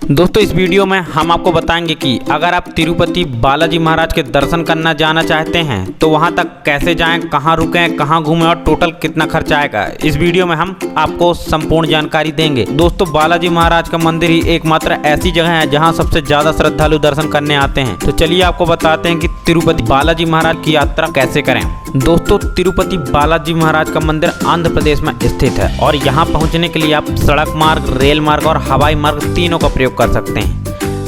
दोस्तों इस वीडियो में हम आपको बताएंगे कि अगर आप तिरुपति बालाजी महाराज के दर्शन करना जाना चाहते हैं तो वहां तक कैसे जाएं, कहां रुकें, कहां घूमें और टोटल कितना खर्चा आएगा। इस वीडियो में हम आपको संपूर्ण जानकारी देंगे। दोस्तों बालाजी महाराज का मंदिर ही एकमात्र ऐसी जगह है जहां सबसे ज्यादा श्रद्धालु दर्शन करने आते हैं। तो चलिए आपको बताते हैं कि तिरुपति बालाजी महाराज की यात्रा कैसे करें। दोस्तों तिरुपति बालाजी महाराज का मंदिर आंध्र प्रदेश में स्थित है और यहाँ पहुँचने के लिए आप सड़क मार्ग, रेल मार्ग और हवाई मार्ग तीनों का प्रयोग कर सकते हैं।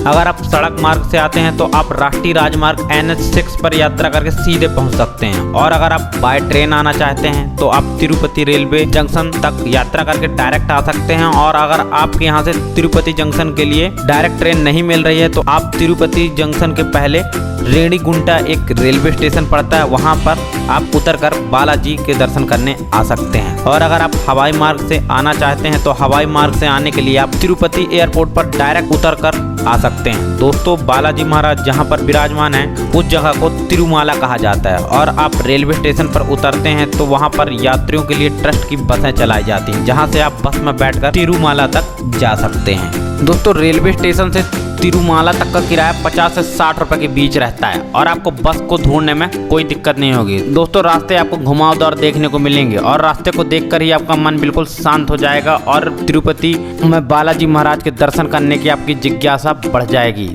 अगर आप सड़क मार्ग से आते हैं तो आप राष्ट्रीय राजमार्ग NH6 पर यात्रा करके सीधे पहुंच सकते हैं और अगर आप बाय ट्रेन आना चाहते हैं तो आप तिरुपति रेलवे जंक्शन तक यात्रा करके डायरेक्ट आ सकते हैं। और अगर आपके यहां से तिरुपति जंक्शन के लिए डायरेक्ट ट्रेन नहीं मिल रही है तो आप तिरुपति जंक्शन के पहले रेणीगुंटा एक रेलवे स्टेशन पड़ता है, वहां पर आप उतरकर बालाजी के दर्शन करने आ सकते हैं। और अगर आप हवाई मार्ग से आना चाहते हैं तो हवाई मार्ग से आने के लिए आप तिरुपति एयरपोर्ट पर डायरेक्ट उतरकर आ सकते हैं। दोस्तों बालाजी महाराज जहां पर विराजमान है उस जगह को तिरुमाला कहा जाता है और आप रेलवे स्टेशन पर उतरते हैं तो वहां पर यात्रियों के लिए ट्रस्ट की बसें चलाई जाती हैं, जहां से आप बस में बैठकर तिरुमाला तक जा सकते हैं। दोस्तों रेलवे स्टेशन से तिरुमाला तक का किराया 50 से 60 रुपए के बीच रहता है और आपको बस को ढूंढने में कोई दिक्कत नहीं होगी। दोस्तों रास्ते आपको घुमावदार देखने को मिलेंगे और रास्ते को देखकर ही आपका मन बिल्कुल शांत हो जाएगा और तिरुपति में बालाजी महाराज के दर्शन करने की आपकी जिज्ञासा बढ़ जाएगी।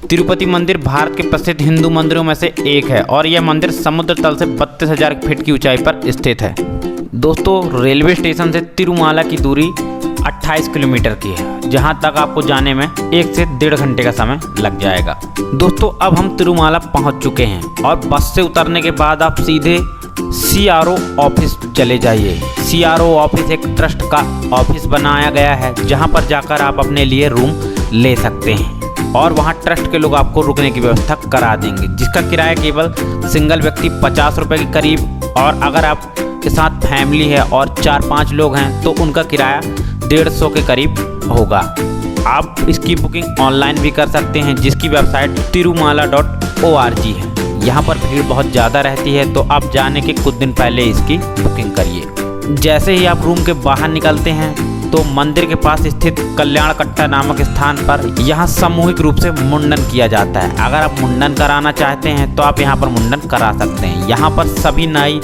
तिरुपति मंदिर भारत के प्रसिद्ध हिंदू मंदिरों में से एक है और यह मंदिर समुद्र तल से 32,000 फीट की ऊंचाई पर स्थित है। दोस्तों रेलवे स्टेशन से तिरुमाला की दूरी 28 किलोमीटर की है, जहां तक आपको जाने में 1 से 1.5 घंटे का समय लग जाएगा। दोस्तों अब हम तिरुमाला पहुंच चुके हैं और बस से उतरने के बाद आप सीधे CRO ऑफिस चले जाइए। CRO ऑफिस एक ट्रस्ट का ऑफिस बनाया गया है जहां पर जाकर आप अपने लिए रूम ले सकते हैं और वहां ट्रस्ट के लोग आपको रुकने की व्यवस्था करा देंगे, जिसका किराया केवल सिंगल व्यक्ति 50 रुपये के करीब और अगर आप के साथ फैमिली है और 4-5 लोग हैं तो उनका किराया 150 के करीब होगा। आप इसकी बुकिंग ऑनलाइन भी कर सकते हैं, जिसकी वेबसाइट tirumala.org है। यहाँ पर भीड़ बहुत ज़्यादा रहती है तो आप जाने के कुछ दिन पहले इसकी बुकिंग करिए। जैसे ही आप रूम के बाहर निकलते हैं तो मंदिर के पास स्थित कल्याण कट्टा नामक स्थान पर यहाँ सामूहिक रूप से मुंडन किया जाता है। अगर आप मुंडन कराना चाहते हैं तो आप यहाँ पर मुंडन करा सकते हैं। यहाँ पर सभी नाई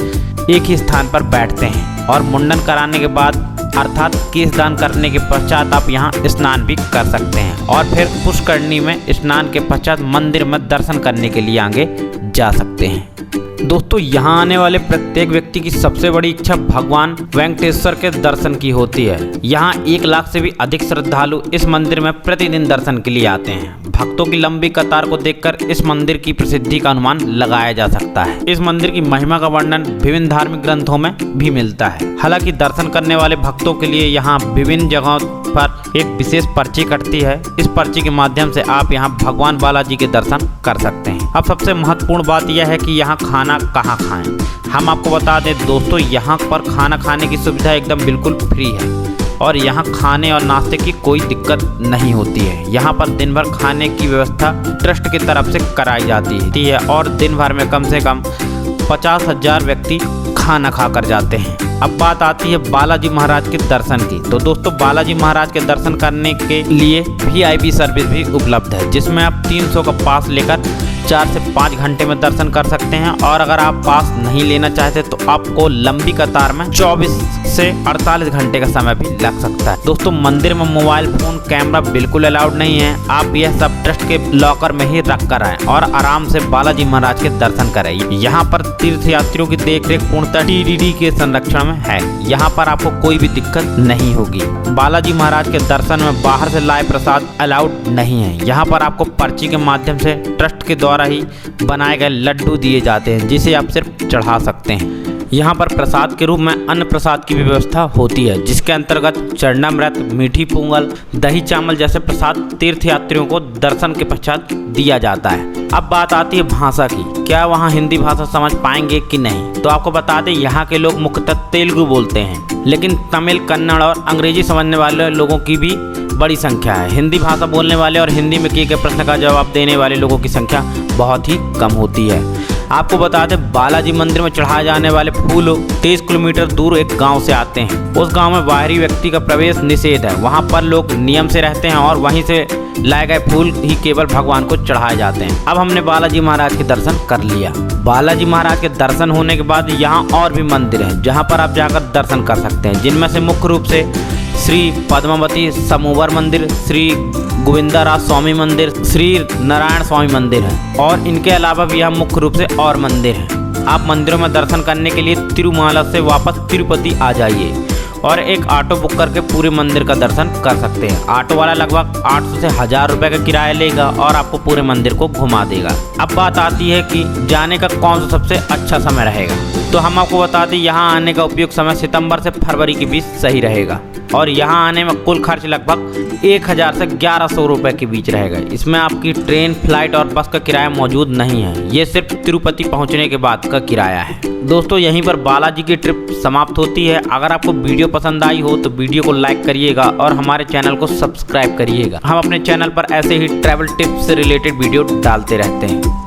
एक ही स्थान पर बैठते हैं और मुंडन कराने के बाद अर्थात केश दान करने के पश्चात आप यहाँ स्नान भी कर सकते हैं और फिर पुष्करणी में स्नान के पश्चात मंदिर में दर्शन करने के लिए आगे जा सकते हैं। दोस्तों यहाँ आने वाले प्रत्येक व्यक्ति की सबसे बड़ी इच्छा भगवान वेंकटेश्वर के दर्शन की होती है। यहाँ 1 लाख से भी अधिक श्रद्धालु इस मंदिर में प्रतिदिन दर्शन के लिए आते हैं। भक्तों की लंबी कतार को देखकर इस मंदिर की प्रसिद्धि का अनुमान लगाया जा सकता है। इस मंदिर की महिमा का वर्णन विभिन्न धार्मिक ग्रंथों में भी मिलता है। हालांकि दर्शन करने वाले भक्तों के लिए यहाँ विभिन्न जगहों पर एक विशेष पर्ची कटती है। इस पर्ची के माध्यम से आप यहाँ भगवान बालाजी के दर्शन कर सकते हैं। अब सबसे महत्वपूर्ण बात यह है कि यहाँ खाना कहाँ खाएं। हम आपको बता दें दोस्तों यहाँ पर खाना खाने की सुविधा एकदम बिल्कुल फ्री है और यहाँ खाने और नाश्ते की कोई दिक्कत नहीं होती है। यहाँ पर दिन भर खाने की व्यवस्था ट्रस्ट की तरफ से कराई जाती है और दिन भर में कम से कम 50,000 व्यक्ति खाना खाकर जाते हैं। अब बात आती है बालाजी महाराज के दर्शन की। तो दोस्तों बालाजी महाराज के दर्शन करने के लिए VIP सर्विस भी उपलब्ध है, जिसमें आप 300 का पास लेकर 4 से 5 घंटे में दर्शन कर सकते हैं और अगर आप पास नहीं लेना चाहते तो आपको लंबी कतार में 24 से 48 घंटे का समय भी लग सकता है। दोस्तों मंदिर में मोबाइल फोन कैमरा बिल्कुल अलाउड नहीं है। आप यह सब ट्रस्ट के लॉकर में ही रख कर आए और आराम से बालाजी महाराज के दर्शन करें। यहाँ पर तीर्थ यात्रियों की देखरेख पूर्णतः TDD के संरक्षण में है। यहाँ पर आपको कोई भी दिक्कत नहीं होगी। बालाजी महाराज के दर्शन में बाहर से लाए प्रसाद अलाउड नहीं है। यहाँ पर आपको पर्ची के माध्यम से ट्रस्ट के द्वारा ही बनाए गए लड्डू दिए जाते हैं, जिसे आप सिर्फ चढ़ा सकते हैं। यहाँ पर प्रसाद के रूप में अन्न प्रसाद की भी व्यवस्था होती है, जिसके अंतर्गत चरणामृत, मीठी पोंगल, दही चावल जैसे प्रसाद तीर्थयात्रियों को दर्शन के पश्चात दिया जाता है। अब बात आती है भाषा की, क्या वहाँ हिंदी भाषा समझ पाएंगे कि नहीं। तो आपको बता दें यहाँ के लोग मुख्यतः तेलुगु बोलते हैं, लेकिन तमिल, कन्नड़ और अंग्रेजी समझने वाले लोगों की भी बड़ी संख्या है। हिंदी भाषा बोलने वाले और हिंदी में किए गए प्रश्न का जवाब देने वाले लोगों की संख्या बहुत ही कम होती है। आपको बता दें, बालाजी मंदिर में चढ़ाए जाने वाले फूल 23 किलोमीटर दूर एक गांव से आते हैं। उस गांव में बाहरी व्यक्ति का प्रवेश निषेध है। वहां पर लोग नियम से रहते हैं और वहीं से लाए गए फूल ही केवल भगवान को चढ़ाए जाते हैं। अब हमने बालाजी महाराज के दर्शन कर लिया। बालाजी महाराज के दर्शन होने के बाद यहाँ और भी मंदिर हैं जहाँ पर आप जाकर दर्शन कर सकते हैं, जिनमें से मुख्य रूप से श्री पद्मावती समूवर मंदिर, श्री गोविंदराज स्वामी मंदिर, श्री नारायण स्वामी मंदिर है और इनके अलावा भी यहाँ मुख्य रूप से और मंदिर हैं। आप मंदिरों में दर्शन करने के लिए तिरुमाला से वापस तिरुपति आ जाइए और एक ऑटो बुक करके पूरे मंदिर का दर्शन कर सकते हैं। ऑटो वाला लगभग 800 से 1000 रुपये का किराया लेगा और आपको पूरे मंदिर को घुमा देगा। अब बात आती है कि जाने का कौन सा सबसे अच्छा समय रहेगा, तो हम आपको बता दें यहाँ आने का उपयुक्त समय सितंबर से फरवरी के बीच सही रहेगा और यहाँ आने में कुल खर्च लगभग 1000 से 1100 रुपये के बीच रहेगा। इसमें आपकी ट्रेन, फ्लाइट और बस का किराया मौजूद नहीं है, ये सिर्फ तिरुपति पहुँचने के बाद का किराया है। दोस्तों, यहीं पर बालाजी की ट्रिप समाप्त होती है। अगर आपको वीडियो पसंद आई हो तो वीडियो को लाइक करिएगा और हमारे चैनल को सब्सक्राइब करिएगा। हम अपने चैनल पर ऐसे ही ट्रैवल टिप्स से रिलेटेड वीडियो डालते रहते हैं।